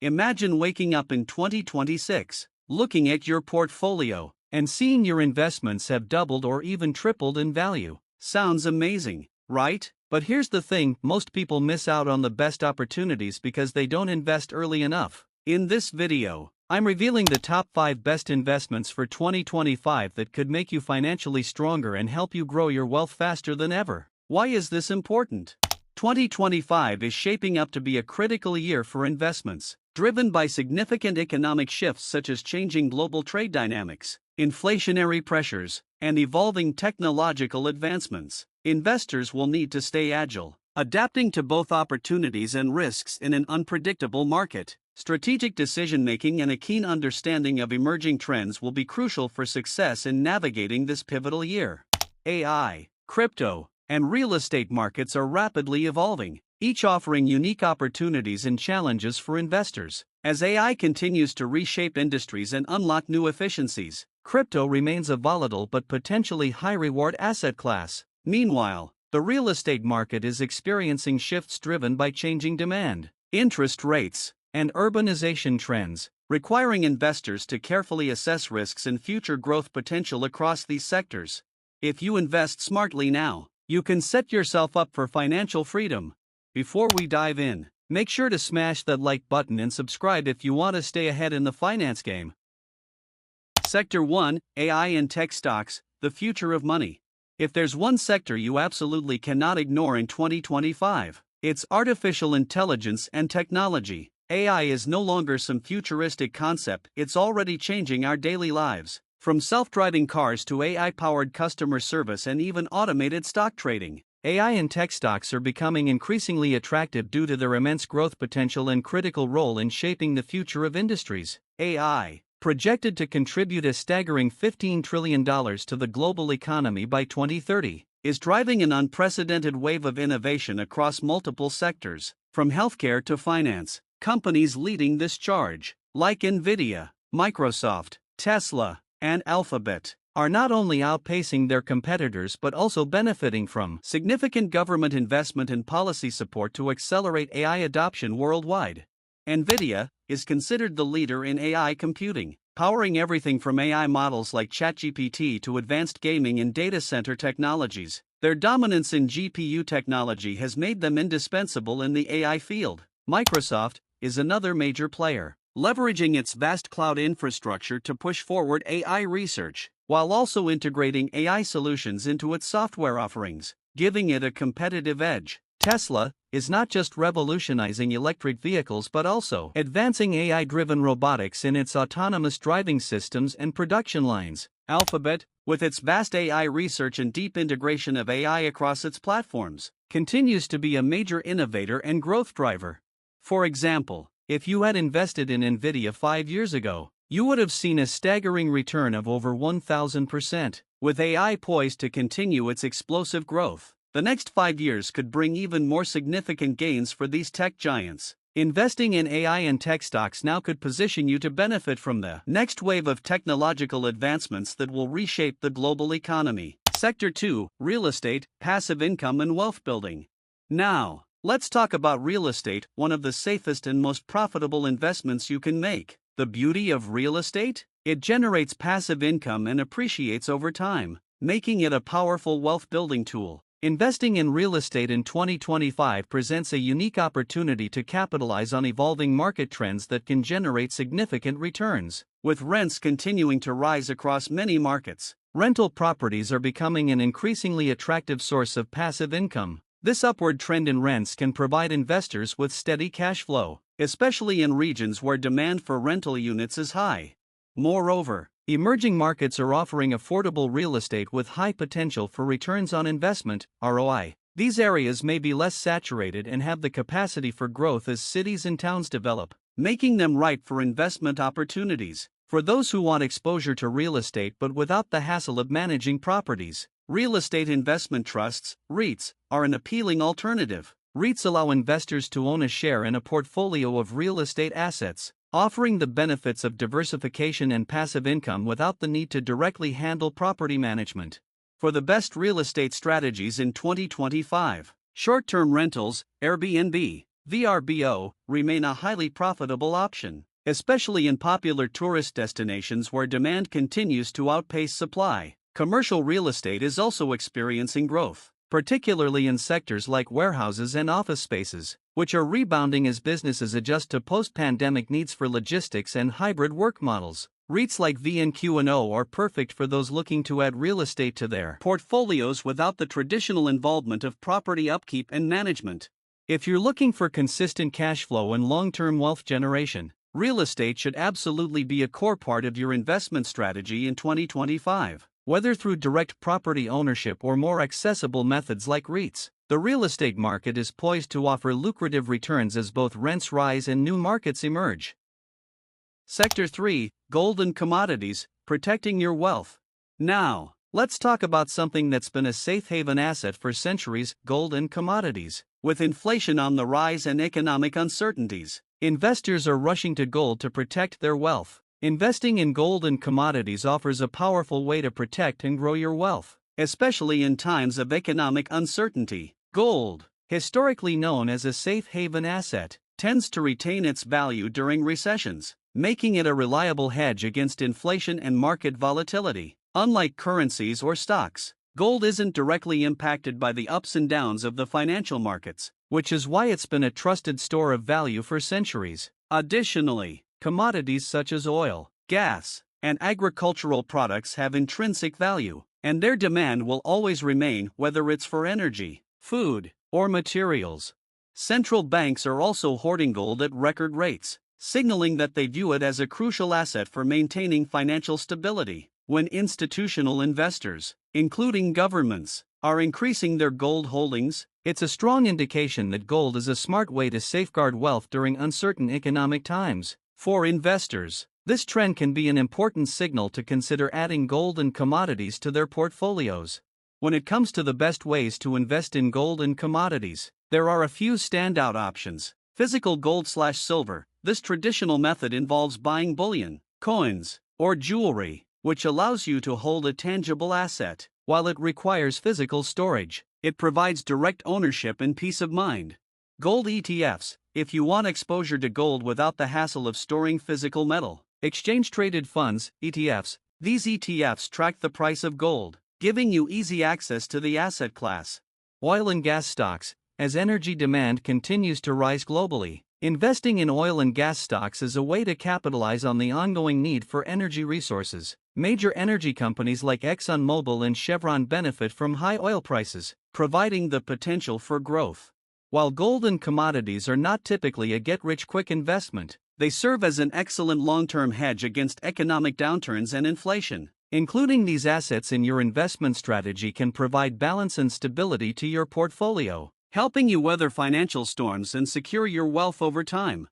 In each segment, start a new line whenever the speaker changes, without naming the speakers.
Imagine waking up in 2026, looking at your portfolio, and seeing your investments have doubled or even tripled in value. Sounds amazing, right? But here's the thing, most people miss out on the best opportunities because they don't invest early enough. In this video, I'm revealing the top 5 best investments for 2025 that could make you financially stronger and help you grow your wealth faster than ever. Why is this important? 2025 is shaping up to be a critical year for investments, driven by significant economic shifts such as changing global trade dynamics, inflationary pressures, and evolving technological advancements. Investors will need to stay agile, adapting to both opportunities and risks in an unpredictable market. Strategic decision-making and a keen understanding of emerging trends will be crucial for success in navigating this pivotal year. AI, crypto, and real estate markets are rapidly evolving, each offering unique opportunities and challenges for investors. As AI continues to reshape industries and unlock new efficiencies, crypto remains a volatile but potentially high-reward asset class. Meanwhile, the real estate market is experiencing shifts driven by changing demand, interest rates, and urbanization trends, requiring investors to carefully assess risks and future growth potential across these sectors. If you invest smartly now, you can set yourself up for financial freedom. Before we dive in, make sure to smash that like button and subscribe if you want to stay ahead in the finance game. Sector 1, AI and tech stocks, the future of money. If there's one sector you absolutely cannot ignore in 2025, it's artificial intelligence and technology. AI is no longer some futuristic concept, it's already changing our daily lives. From self-driving cars to AI-powered customer service and even automated stock trading, AI and tech stocks are becoming increasingly attractive due to their immense growth potential and critical role in shaping the future of industries. AI, projected to contribute a staggering $15 trillion to the global economy by 2030, is driving an unprecedented wave of innovation across multiple sectors, from healthcare to finance. Companies leading this charge, like NVIDIA, Microsoft, Tesla, and Alphabet, are not only outpacing their competitors but also benefiting from significant government investment and policy support to accelerate AI adoption worldwide. NVIDIA is considered the leader in AI computing, powering everything from AI models like ChatGPT to advanced gaming and data center technologies. Their dominance in GPU technology has made them indispensable in the AI field. Microsoft is another major player, leveraging its vast cloud infrastructure to push forward AI research, while also integrating AI solutions into its software offerings, giving it a competitive edge. Tesla is not just revolutionizing electric vehicles but also advancing AI-driven robotics in its autonomous driving systems and production lines. Alphabet, with its vast AI research and deep integration of AI across its platforms, continues to be a major innovator and growth driver. For example, if you had invested in NVIDIA 5 years ago, you would have seen a staggering return of over 1,000%. With AI poised to continue its explosive growth, the next 5 years could bring even more significant gains for these tech giants. Investing in AI and tech stocks now could position you to benefit from the next wave of technological advancements that will reshape the global economy. Sector 2, Real Estate, Passive Income and Wealth Building. Now, let's talk about real estate, one of the safest and most profitable investments you can make. The beauty of real estate? It generates passive income and appreciates over time, making it a powerful wealth building tool. Investing in real estate in 2025 presents a unique opportunity to capitalize on evolving market trends that can generate significant returns. With rents continuing to rise across many markets, rental properties are becoming an increasingly attractive source of passive income. This upward trend in rents can provide investors with steady cash flow, especially in regions where demand for rental units is high. Moreover, emerging markets are offering affordable real estate with high potential for returns on investment, ROI. These areas may be less saturated and have the capacity for growth as cities and towns develop, making them ripe for investment opportunities. For those who want exposure to real estate but without the hassle of managing properties, real estate investment trusts, REITs, are an appealing alternative. REITs allow investors to own a share in a portfolio of real estate assets, offering the benefits of diversification and passive income without the need to directly handle property management. For the best real estate strategies in 2025, short-term rentals, Airbnb, VRBO, remain a highly profitable option, especially in popular tourist destinations where demand continues to outpace supply. Commercial real estate is also experiencing growth, particularly in sectors like warehouses and office spaces, which are rebounding as businesses adjust to post-pandemic needs for logistics and hybrid work models. REITs like VNQ&O are perfect for those looking to add real estate to their portfolios without the traditional involvement of property upkeep and management. If you're looking for consistent cash flow and long-term wealth generation, real estate should absolutely be a core part of your investment strategy in 2025. Whether through direct property ownership or more accessible methods like REITs, the real estate market is poised to offer lucrative returns as both rents rise and new markets emerge. Sector 3, Gold and Commodities, Protecting Your Wealth. Now, let's talk about something that's been a safe haven asset for centuries: gold and commodities. With inflation on the rise and economic uncertainties, investors are rushing to gold to protect their wealth. Investing in gold and commodities offers a powerful way to protect and grow your wealth, especially in times of economic uncertainty. Gold, historically known as a safe haven asset, tends to retain its value during recessions, making it a reliable hedge against inflation and market volatility. Unlike currencies or stocks, gold isn't directly impacted by the ups and downs of the financial markets, which is why it's been a trusted store of value for centuries. Additionally, commodities such as oil, gas, and agricultural products have intrinsic value, and their demand will always remain, whether it's for energy, food, or materials. Central banks are also hoarding gold at record rates, signaling that they view it as a crucial asset for maintaining financial stability. When institutional investors, including governments, are increasing their gold holdings, it's a strong indication that gold is a smart way to safeguard wealth during uncertain economic times. For investors, this trend can be an important signal to consider adding gold and commodities to their portfolios. When it comes to the best ways to invest in gold and commodities, there are a few standout options. Physical gold/silver. This traditional method involves buying bullion, coins, or jewelry, which allows you to hold a tangible asset. While it requires physical storage, it provides direct ownership and peace of mind. Gold ETFs. If you want exposure to gold without the hassle of storing physical metal. Exchange-traded funds, ETFs. These ETFs track the price of gold, giving you easy access to the asset class. Oil and gas stocks. As energy demand continues to rise globally, investing in oil and gas stocks is a way to capitalize on the ongoing need for energy resources. Major energy companies like ExxonMobil and Chevron benefit from high oil prices, providing the potential for growth. While gold and commodities are not typically a get-rich-quick investment, they serve as an excellent long-term hedge against economic downturns and inflation. Including these assets in your investment strategy can provide balance and stability to your portfolio, helping you weather financial storms and secure your wealth over time.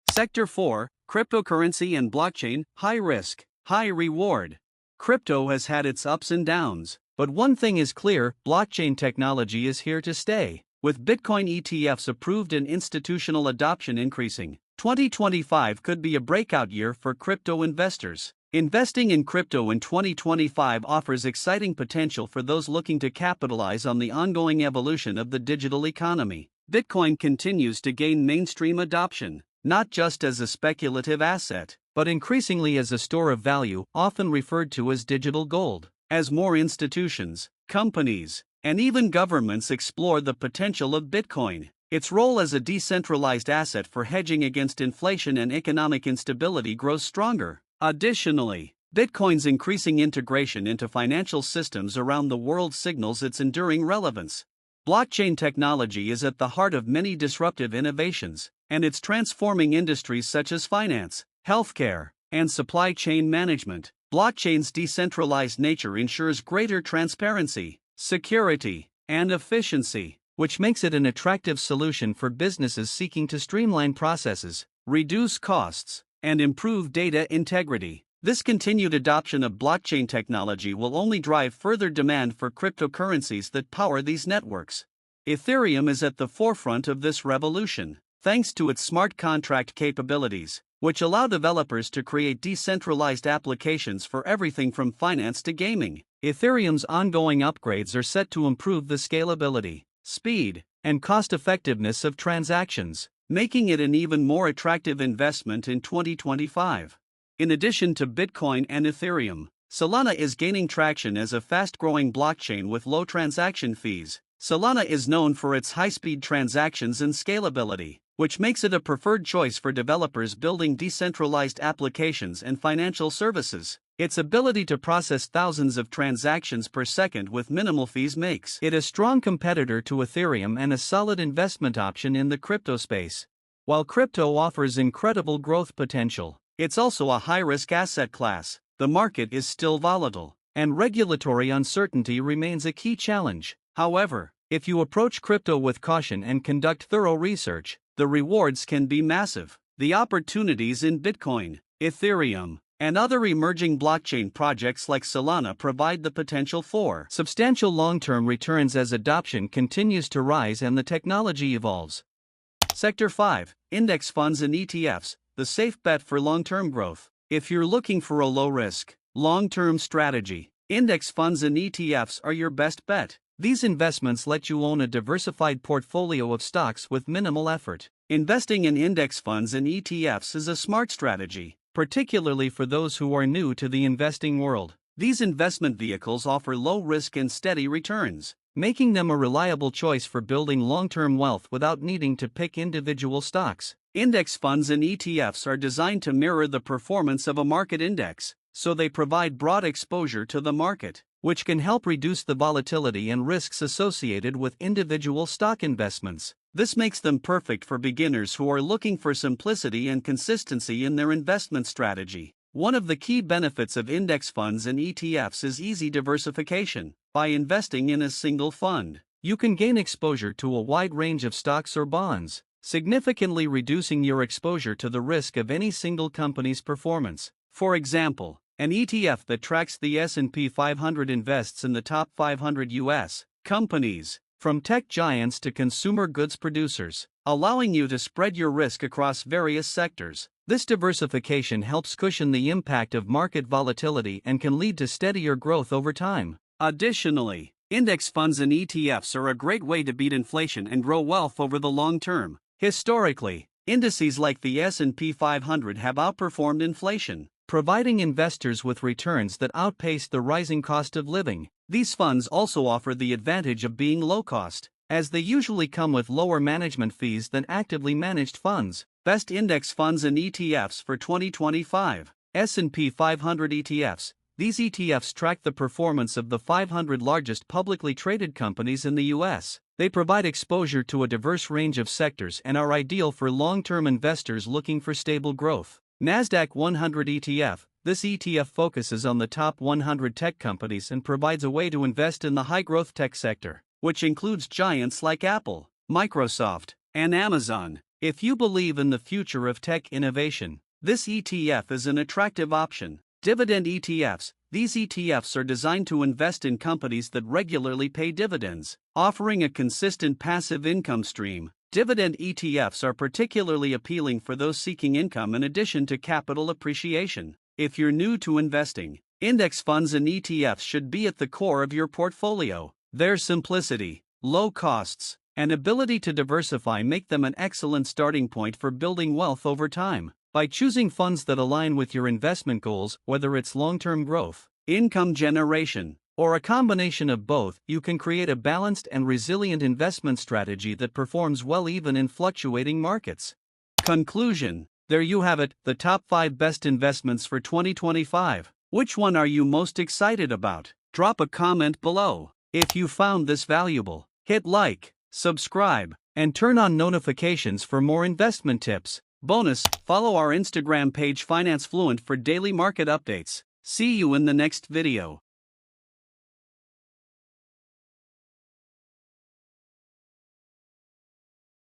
Sector 4, Cryptocurrency and Blockchain, High Risk, High Reward. Crypto has had its ups and downs, but one thing is clear: blockchain technology is here to stay. With Bitcoin ETFs approved and institutional adoption increasing, 2025 could be a breakout year for crypto investors. Investing in crypto in 2025 offers exciting potential for those looking to capitalize on the ongoing evolution of the digital economy. Bitcoin continues to gain mainstream adoption, not just as a speculative asset, but increasingly as a store of value, often referred to as digital gold. As more institutions, companies, and even governments explore the potential of Bitcoin, its role as a decentralized asset for hedging against inflation and economic instability grows stronger. Additionally, Bitcoin's increasing integration into financial systems around the world signals its enduring relevance. Blockchain technology is at the heart of many disruptive innovations, and it's transforming industries such as finance, healthcare, and supply chain management. Blockchain's decentralized nature ensures greater transparency, security, and efficiency, which makes it an attractive solution for businesses seeking to streamline processes, reduce costs, and improve data integrity. This continued adoption of blockchain technology will only drive further demand for cryptocurrencies that power these networks. Ethereum is at the forefront of this revolution, thanks to its smart contract capabilities, which allow developers to create decentralized applications for everything from finance to gaming. Ethereum's ongoing upgrades are set to improve the scalability, speed, and cost-effectiveness of transactions, making it an even more attractive investment in 2025. In addition to Bitcoin and Ethereum, Solana is gaining traction as a fast-growing blockchain with low transaction fees. Solana is known for its high-speed transactions and scalability, which makes it a preferred choice for developers building decentralized applications and financial services. Its ability to process thousands of transactions per second with minimal fees makes it a strong competitor to Ethereum and a solid investment option in the crypto space. While crypto offers incredible growth potential, it's also a high-risk asset class. The market is still volatile, and regulatory uncertainty remains a key challenge. However, if you approach crypto with caution and conduct thorough research, the rewards can be massive. The opportunities in Bitcoin, Ethereum, and other emerging blockchain projects like Solana provide the potential for substantial long-term returns as adoption continues to rise and the technology evolves. Sector 5, Index Funds and ETFs, the safe bet for long-term growth. If you're looking for a low-risk, long-term strategy, index funds and ETFs are your best bet. These investments let you own a diversified portfolio of stocks with minimal effort. Investing in index funds and ETFs is a smart strategy, particularly for those who are new to the investing world. These investment vehicles offer low risk and steady returns, making them a reliable choice for building long-term wealth without needing to pick individual stocks. Index funds and ETFs are designed to mirror the performance of a market index, so they provide broad exposure to the market, which can help reduce the volatility and risks associated with individual stock investments. This makes them perfect for beginners who are looking for simplicity and consistency in their investment strategy. One of the key benefits of index funds and ETFs is easy diversification. By investing in a single fund, you can gain exposure to a wide range of stocks or bonds, significantly reducing your exposure to the risk of any single company's performance. For example, an ETF that tracks the S&P 500 invests in the top 500 U.S. companies, from tech giants to consumer goods producers, allowing you to spread your risk across various sectors. This diversification helps cushion the impact of market volatility and can lead to steadier growth over time. Additionally, index funds and ETFs are a great way to beat inflation and grow wealth over the long term. Historically, indices like the S&P 500 have outperformed inflation, providing investors with returns that outpace the rising cost of living. These funds also offer the advantage of being low cost, as they usually come with lower management fees than actively managed funds. Best index funds and ETFs for 2025. S&P 500 ETFs. These ETFs track the performance of the 500 largest publicly traded companies in the U.S. They provide exposure to a diverse range of sectors and are ideal for long-term investors looking for stable growth. NASDAQ 100 ETF. This ETF focuses on the top 100 tech companies and provides a way to invest in the high-growth tech sector, which includes giants like Apple, Microsoft, and Amazon. If you believe in the future of tech innovation, this ETF is an attractive option. Dividend ETFs. These ETFs are designed to invest in companies that regularly pay dividends, offering a consistent passive income stream. Dividend ETFs are particularly appealing for those seeking income in addition to capital appreciation. If you're new to investing, index funds and ETFs should be at the core of your portfolio. Their simplicity, low costs, and ability to diversify make them an excellent starting point for building wealth over time. By choosing funds that align with your investment goals, whether it's long-term growth, income generation, or a combination of both, you can create a balanced and resilient investment strategy that performs well even in fluctuating markets. Conclusion. There you have it, the top 5 best investments for 2025. Which one are you most excited about? Drop a comment below. If you found this valuable, hit like, subscribe, and turn on notifications for more investment tips. Bonus, follow our Instagram page Finance Fluent for daily market updates. See you in the next video.